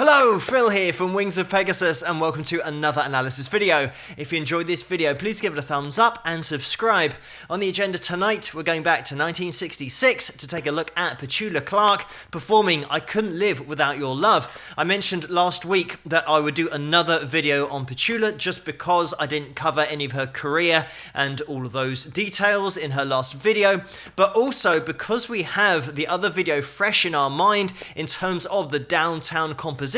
Hello, Phil here from Wings of Pegasus and welcome to another analysis video. If you enjoyed this video, please give it a thumbs up and subscribe. On the agenda tonight, we're going back to 1966 to take a look at Petula Clark performing I Couldn't Live Without Your Love. I mentioned last week that I would do another video on Petula just because I didn't cover any of her career and all of those details in her last video, but also because we have the other video fresh in our mind in terms of the downtown composition,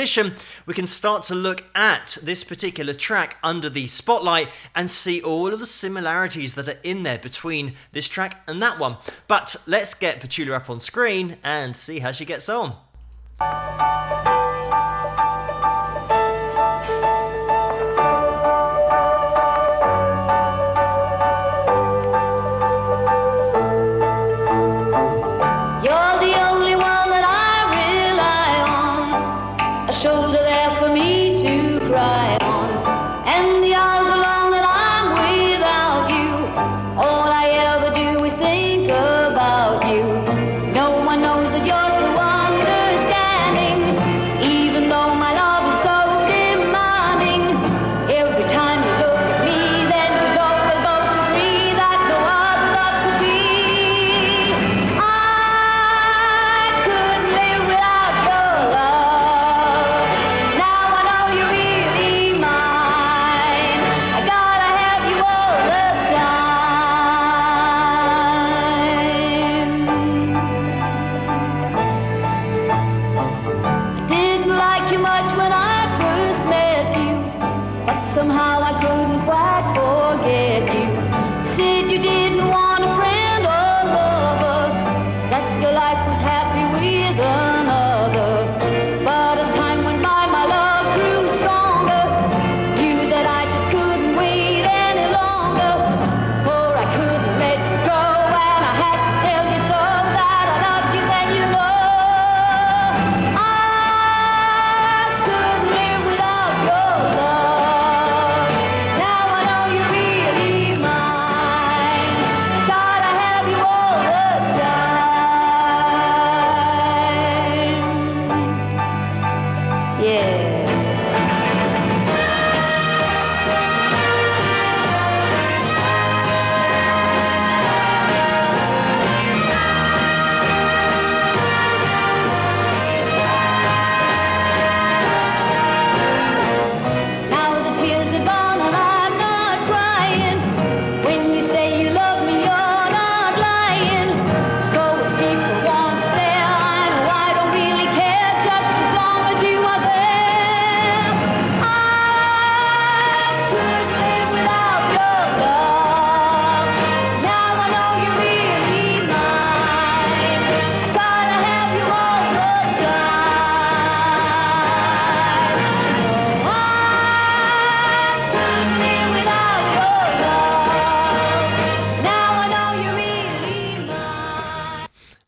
we can start to look at this particular track under the spotlight and see all of the similarities that are in there between this track and that one. But let's get Petula up on screen and see how she gets on. Somehow I couldn't quite forget you. Said you didn't want a friend or lover, that your life was happy with another. But as time went by, my love grew stronger. Knew that I just couldn't wait any longer, for I couldn't let you go, and I had to tell you so that I loved you. Then you know I couldn't live without your love.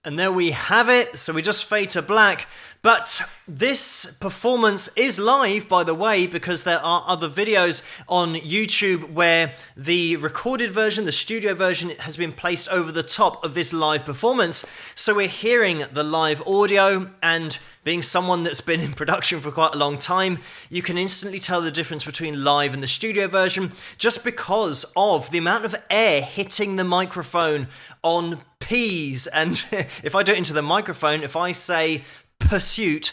And there we have it, so we just fade to black. But this performance is live, by the way, because there are other videos on YouTube where the recorded version, the studio version, has been placed over the top of this live performance. So we're hearing the live audio, and being someone that's been in production for quite a long time, you can instantly tell the difference between live and the studio version just because of the amount of air hitting the microphone on P's. And if I do it into the microphone, if I say pursuit,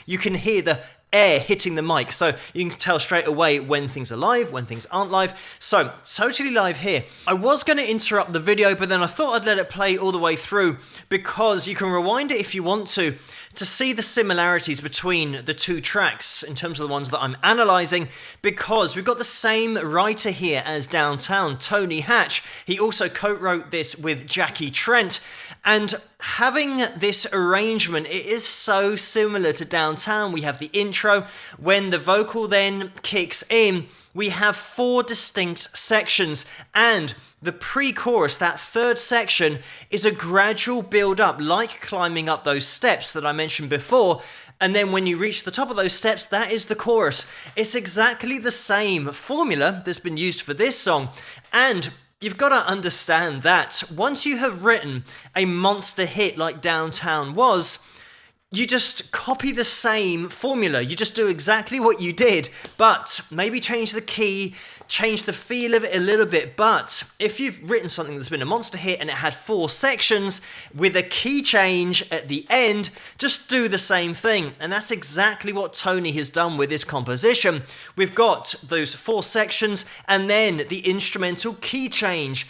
you can hear the air hitting the mic, so you can tell straight away when things are live, when things aren't live. So totally live here. I was going to interrupt the video, but then I thought I'd let it play all the way through because you can rewind it if you want to see the similarities between the two tracks in terms of the ones that I'm analysing, because we've got the same writer here as Downtown, Tony Hatch. He also co-wrote this with Jackie Trent, and having this arrangement, it is so similar to Downtown. We have the intro. When the vocal then kicks in, we have 4 distinct sections, and the pre-chorus, that third section, is a gradual build-up, like climbing up those steps that I mentioned before, and then when you reach the top of those steps, that is the chorus. It's exactly the same formula that's been used for this song, and you've got to understand that once you have written a monster hit like Downtown was, you just copy the same formula. You just do exactly what you did, but maybe change the key, change the feel of it a little bit. But if you've written something that's been a monster hit and it had 4 sections with a key change at the end, just do the same thing. And that's exactly what Tony has done with this composition. We've got those 4 sections and then the instrumental key change.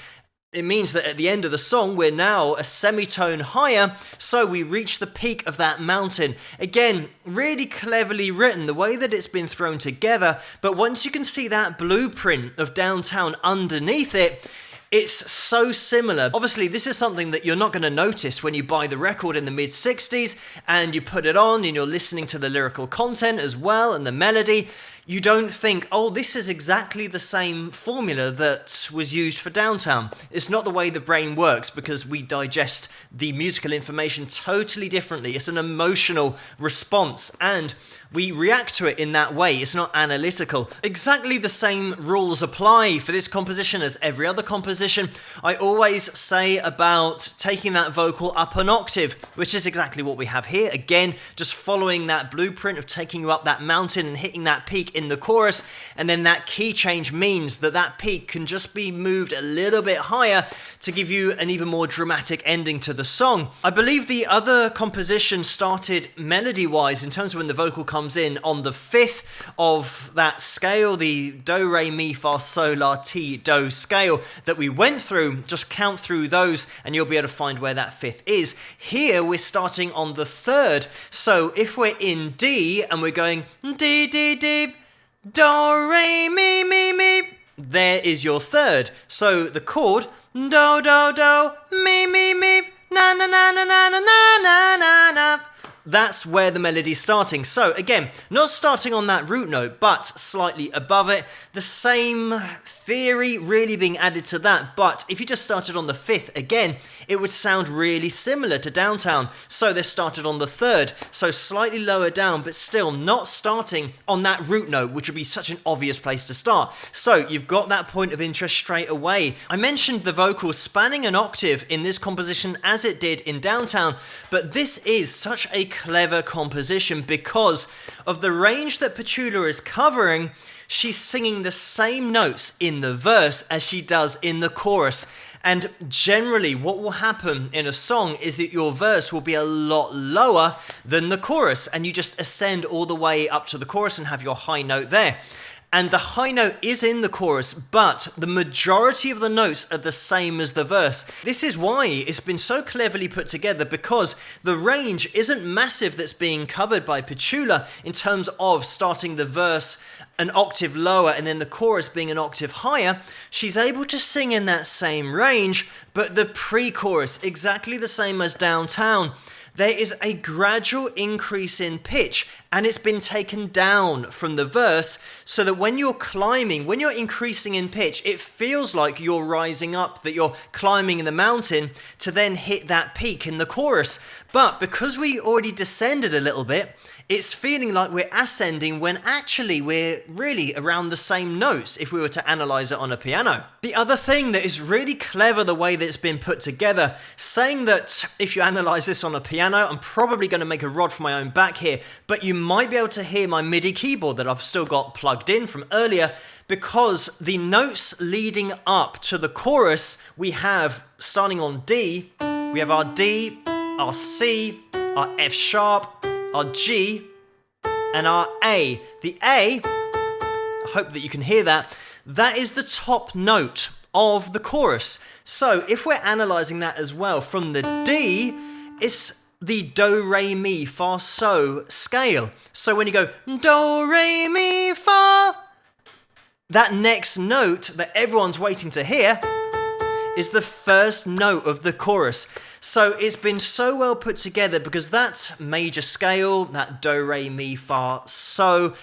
It means that at the end of the song, we're now a semitone higher, so we reach the peak of that mountain. Again, really cleverly written, the way that it's been thrown together, but once you can see that blueprint of Downtown underneath it, it's so similar. Obviously, this is something that you're not going to notice when you buy the record in the mid-60s and you put it on and you're listening to the lyrical content as well and the melody. You don't think, oh, this is exactly the same formula that was used for Downtown. It's not the way the brain works because we digest the musical information totally differently. It's an emotional response and we react to it in that way. It's not analytical. Exactly the same rules apply for this composition as every other composition. I always say about taking that vocal up an octave, which is exactly what we have here. Again, just following that blueprint of taking you up that mountain and hitting that peak in the chorus, and then that key change means that that peak can just be moved a little bit higher to give you an even more dramatic ending to the song. I believe the other composition started melody-wise in terms of when the vocal comes in on the 5th of that scale, the do, re, mi, fa, sol, la, ti, do scale that we went through. Just count through those and you'll be able to find where that 5th is. Here we're starting on the 3rd. So if we're in D and we're going D, D, D, do, re, mi, mi, mi, there is your 3rd. So the chord do, do, do, mi, mi, mi, na, na, na, na, na, na, na, na, na. That's where the melody's starting. So again, not starting on that root note, but slightly above it. The same theory really being added to that. But if you just started on the 5th again, it would sound really similar to Downtown. So they started on the 3rd, so slightly lower down, but still not starting on that root note, which would be such an obvious place to start. So you've got that point of interest straight away. I mentioned the vocal spanning an octave in this composition as it did in Downtown, but this is such a clever composition because of the range that Petula is covering. She's singing the same notes in the verse as she does in the chorus. And generally what will happen in a song is that your verse will be a lot lower than the chorus and you just ascend all the way up to the chorus and have your high note there. And the high note is in the chorus, but the majority of the notes are the same as the verse. This is why it's been so cleverly put together, because the range isn't massive that's being covered by Petula in terms of starting the verse an octave lower and then the chorus being an octave higher. She's able to sing in that same range, but the pre-chorus, exactly the same as Downtown. There is a gradual increase in pitch and it's been taken down from the verse so that when you're climbing, when you're increasing in pitch, it feels like you're rising up, that you're climbing the mountain to then hit that peak in the chorus. But because we already descended a little bit, it's feeling like we're ascending when actually we're really around the same notes if we were to analyze it on a piano. The other thing that is really clever, the way that it's been put together, saying that if you analyze this on a piano, I'm probably going to make a rod for my own back here, but you might be able to hear my MIDI keyboard that I've still got plugged in from earlier, because the notes leading up to the chorus, we have, starting on D, we have our D, our C, our F sharp, our G, and our A. The A, I hope that you can hear that, that is the top note of the chorus. So if we're analysing that as well from the D, it's the do, re, mi, fa, so scale. So when you go do, re, mi, fa, that next note that everyone's waiting to hear is the first note of the chorus. So it's been so well put together because that major scale, that do, re, mi, fa, so,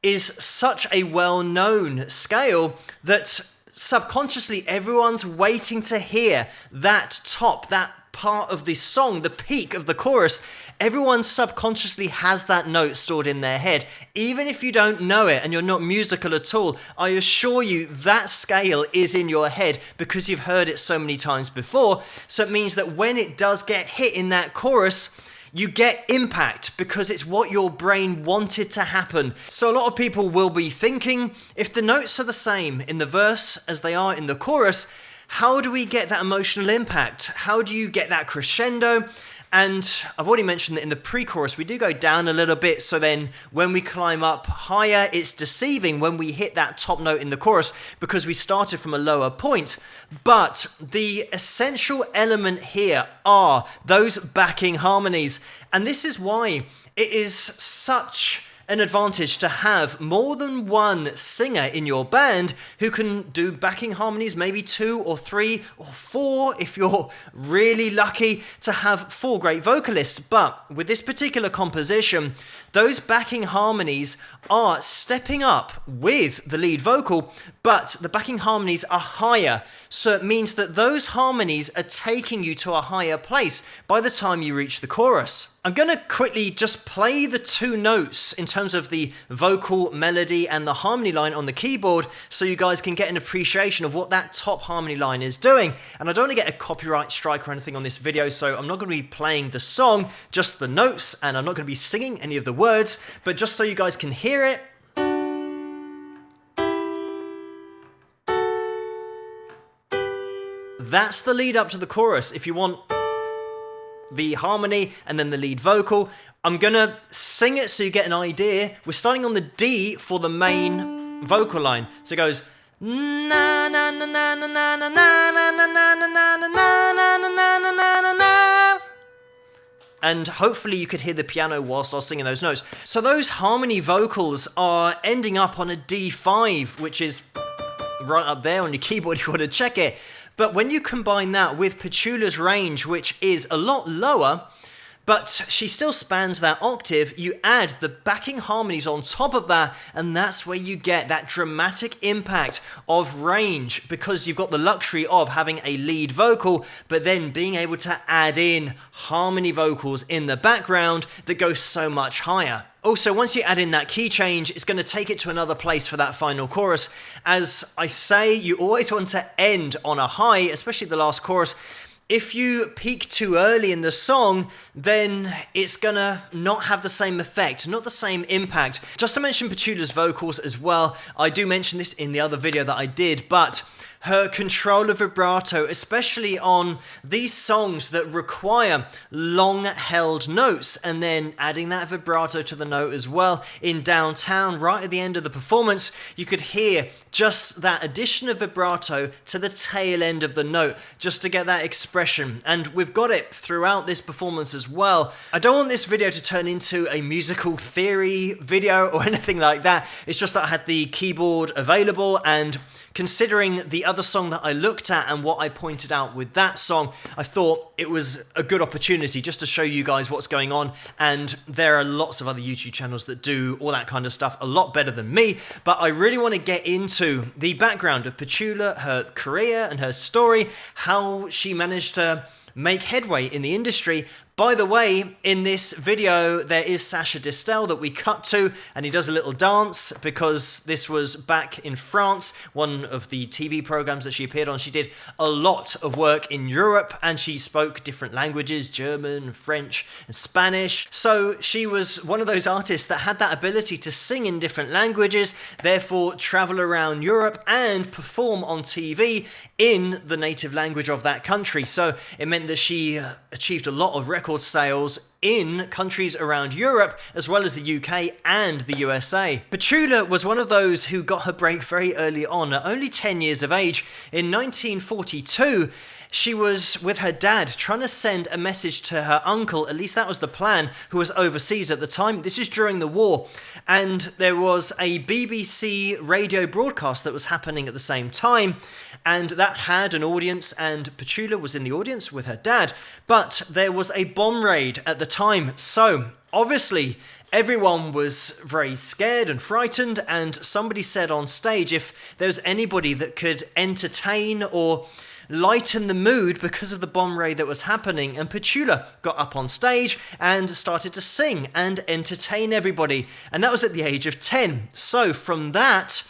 is such a well-known scale that subconsciously everyone's waiting to hear that top, that part of the song, the peak of the chorus. Everyone subconsciously has that note stored in their head. Even if you don't know it and you're not musical at all, I assure you that scale is in your head because you've heard it so many times before. So it means that when it does get hit in that chorus, You get impact because it's what your brain wanted to happen. So a lot of people will be thinking, if the notes are the same in the verse as they are in the chorus, how do we get that emotional impact? How do you get that crescendo? And I've already mentioned that in the pre-chorus, we do go down a little bit. So then when we climb up higher, it's deceiving when we hit that top note in the chorus because we started from a lower point. But the essential element here are those backing harmonies. And this is why it is such an advantage to have more than one singer in your band who can do backing harmonies, maybe 2 or 3 or 4 if you're really lucky to have 4 great vocalists. But with this particular composition, those backing harmonies are stepping up with the lead vocal, but the backing harmonies are higher. So it means that those harmonies are taking you to a higher place by the time you reach the chorus. I'm going to quickly just play the 2 notes in terms of the vocal melody and the harmony line on the keyboard so you guys can get an appreciation of what that top harmony line is doing. And I don't want to get a copyright strike or anything on this video, so I'm not going to be playing the song, just the notes, and I'm not going to be singing any of the words, but just so you guys can hear it. That's the lead up to the chorus. If you want the harmony and then the lead vocal, I'm gonna sing it so you get an idea. We're starting on the D for the main vocal line. So it goes na na na na na na na na na na na na na na na. And hopefully you could hear the piano whilst I was singing those notes. So those harmony vocals are ending up on a D5, which is right up there on your keyboard if you want to check it. But when you combine that with Petula's range, which is a lot lower, but she still spans that octave, you add the backing harmonies on top of that, and that's where you get that dramatic impact of range, because you've got the luxury of having a lead vocal, but then being able to add in harmony vocals in the background that go so much higher. Also, once you add in that key change, it's going to take it to another place for that final chorus. As I say, you always want to end on a high, especially the last chorus. If you peak too early in the song, then it's gonna not have the same effect, not the same impact. Just to mention Petula's vocals as well, I do mention this in the other video that I did, but her control of vibrato, especially on these songs that require long held notes, and then adding that vibrato to the note as well in Downtown, right at the end of the performance, you could hear just that addition of vibrato to the tail end of the note, just to get that expression. And we've got it throughout this performance as well. I don't want this video to turn into a musical theory video or anything like that. It's just that I had the keyboard available, and considering the other song that I looked at and what I pointed out with that song, I thought it was a good opportunity just to show you guys what's going on. And there are lots of other YouTube channels that do all that kind of stuff a lot better than me, but I really want to get into the background of Petula, her career and her story, how she managed to make headway in the industry. By the way, in this video, there is Sacha Distel that we cut to, and he does a little dance because this was back in France, one of the TV programs that she appeared on. She did a lot of work in Europe, and she spoke different languages, German, French, and Spanish. So she was one of those artists that had that ability to sing in different languages, therefore travel around Europe and perform on TV in the native language of that country. So it meant that she achieved a lot of record sales in countries around Europe, as well as the UK and the USA. Petula was one of those who got her break very early on, at only 10 years of age. In 1942, she was with her dad trying to send a message to her uncle, at least that was the plan, who was overseas at the time. This is during the war, and there was a BBC radio broadcast that was happening at the same time, and that had an audience, and Petula was in the audience with her dad, but there was a bomb raid at the time. So obviously everyone was very scared and frightened, and somebody said on stage if there was anybody that could entertain or lighten the mood because of the bomb raid that was happening, and Petula got up on stage and started to sing and entertain everybody, and that was at the age of 10. So from that,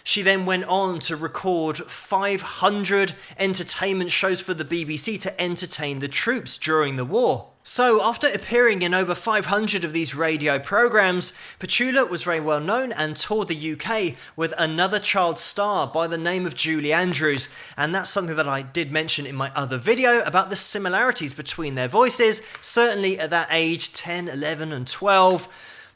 she then went on to record 500 entertainment shows for the BBC to entertain the troops during the war. So, after appearing in over 500 of these radio programs, Petula was very well known and toured the UK with another child star by the name of Julie Andrews, and that's something that I did mention in my other video about the similarities between their voices. Certainly at that age, 10, 11 and 12,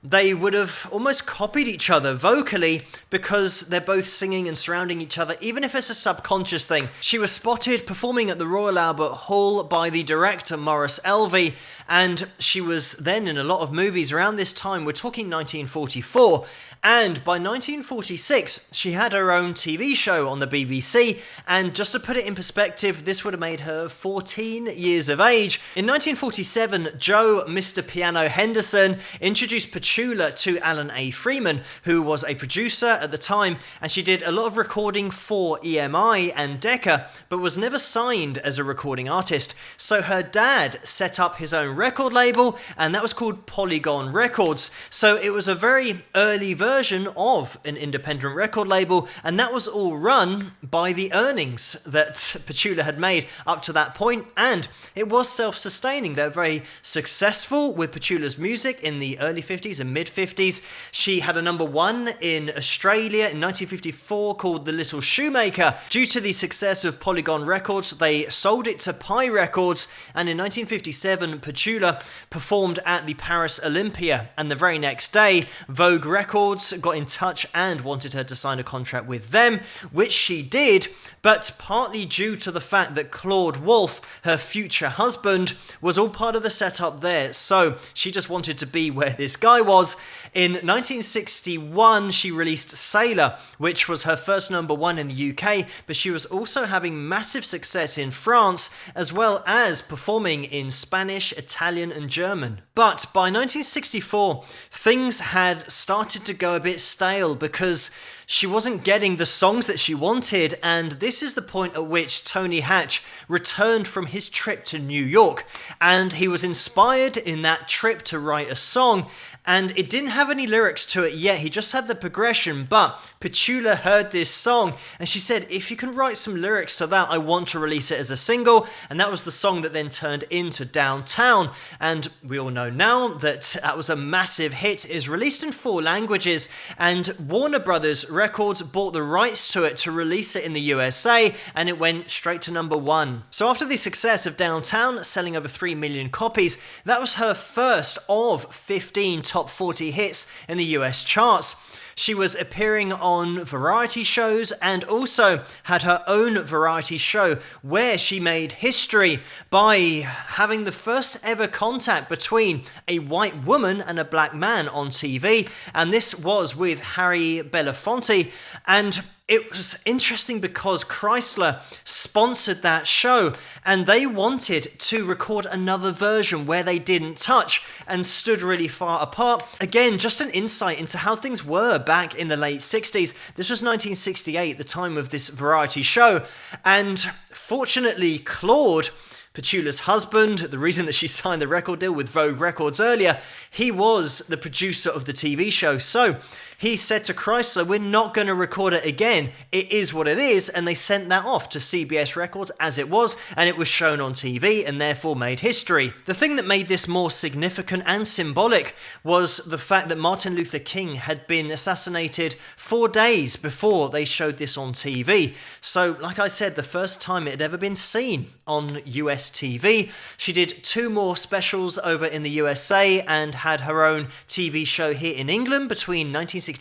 they would have almost copied each other vocally because they're both singing and surrounding each other, even if it's a subconscious thing. She was spotted performing at the Royal Albert Hall by the director Maurice Elvey, and she was then in a lot of movies around this time. We're talking 1944, and by 1946 she had her own TV show on the BBC, and just to put it in perspective, this would have made her 14 years of age. In 1947, Joe Mr. Piano Henderson introduced Petula to Alan A. Freeman, who was a producer at the time, and she did a lot of recording for EMI and Decca, but was never signed as a recording artist. So her dad set up his own record label, and that was called Polygon Records. So it was a very early version of an independent record label, and that was all run by the earnings that Petula had made up to that point, and it was self-sustaining. They were very successful with Petula's music in the early 50s and mid-50s. She had a #1 in Australia in 1954 called The Little Shoemaker. Due to the success of Polygon Records, they sold it to Pi Records, and in 1957 Petula performed at the Paris Olympia, and the very next day Vogue Records got in touch and wanted her to sign a contract with them, which she did, but partly due to the fact that Claude Wolfe, her future husband, was all part of the setup there, so she just wanted to be where this guy was. In 1961, she released Sailor, which was her first #1 in the UK, but she was also having massive success in France, as well as performing in Spanish, Italian, and German. But by 1964, things had started to go a bit stale because she wasn't getting the songs that she wanted, and this is the point at which Tony Hatch returned from his trip to New York, and he was inspired in that trip to write a song, and it didn't have any lyrics to it yet, he just had the progression, but Petula heard this song, and she said, if you can write some lyrics to that, I want to release it as a single, and that was the song that then turned into Downtown, and we all know now that that was a massive hit. It is released in 4 languages, and Warner Brothers Records bought the rights to it to release it in the USA, and it went straight to #1. So after the success of Downtown, selling over 3 million copies, that was her first of 15 top 40 hits in the US charts. She was appearing on variety shows and also had her own variety show where she made history by having the first ever contact between a white woman and a black man on TV, and this was with Harry Belafonte, and it was interesting because Chrysler sponsored that show and they wanted to record another version where they didn't touch and stood really far apart. Again, just an insight into how things were back in the late 60s. This was 1968, the time of this variety show, and fortunately Claude, Petula's husband, the reason that she signed the record deal with Vogue Records earlier, he was the producer of the TV show. So he said to Chrysler, we're not going to record it again. It is what it is. And they sent that off to CBS Records as it was, and it was shown on TV and therefore made history. The thing that made this more significant and symbolic was the fact that Martin Luther King had been assassinated 4 days before they showed this on TV. So, like I said, the first time it had ever been seen on US TV. She did 2 more specials over in the USA and had her own TV show here in England between 1966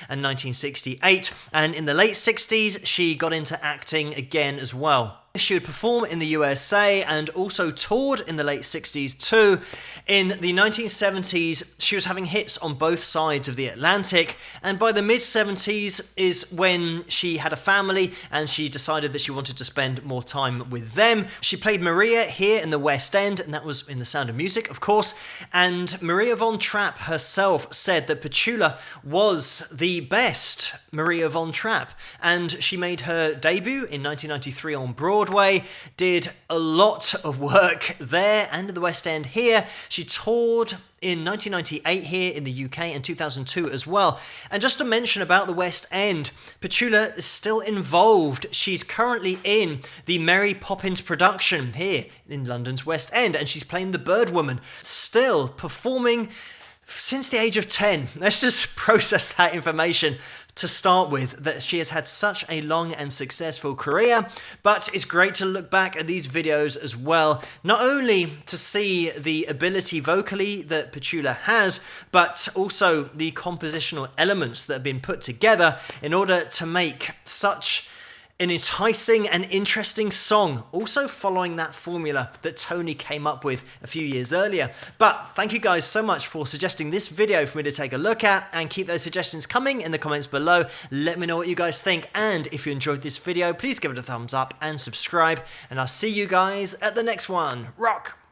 and 1968, and in the late 60s she got into acting again as well. She would perform in the USA and also toured in the late 60s too. In the 1970s, she was having hits on both sides of the Atlantic, and by the mid-70s is when she had a family and she decided that she wanted to spend more time with them. She played Maria here in the West End, and that was in The Sound of Music, of course, and Maria von Trapp herself said that Petula was the best Maria von Trapp, and she made her debut in 1993 on Broadway, Broadway, did a lot of work there and in the West End here. She toured in 1998 here in the UK and 2002 as well. And just to mention about the West End, Petula is still involved. She's currently in the Mary Poppins production here in London's West End, and she's playing the Birdwoman, still performing since the age of 10. Let's just process that information to start with, that she has had such a long and successful career. But it's great to look back at these videos as well, not only to see the ability vocally that Petula has, but also the compositional elements that have been put together in order to make such an enticing and interesting song, also following that formula that Tony came up with a few years earlier. But thank you guys so much for suggesting this video for me to take a look at, and keep those suggestions coming in the comments below. Let me know what you guys think, and if you enjoyed this video, please give it a thumbs up and subscribe, and I'll see you guys at the next one. Rock!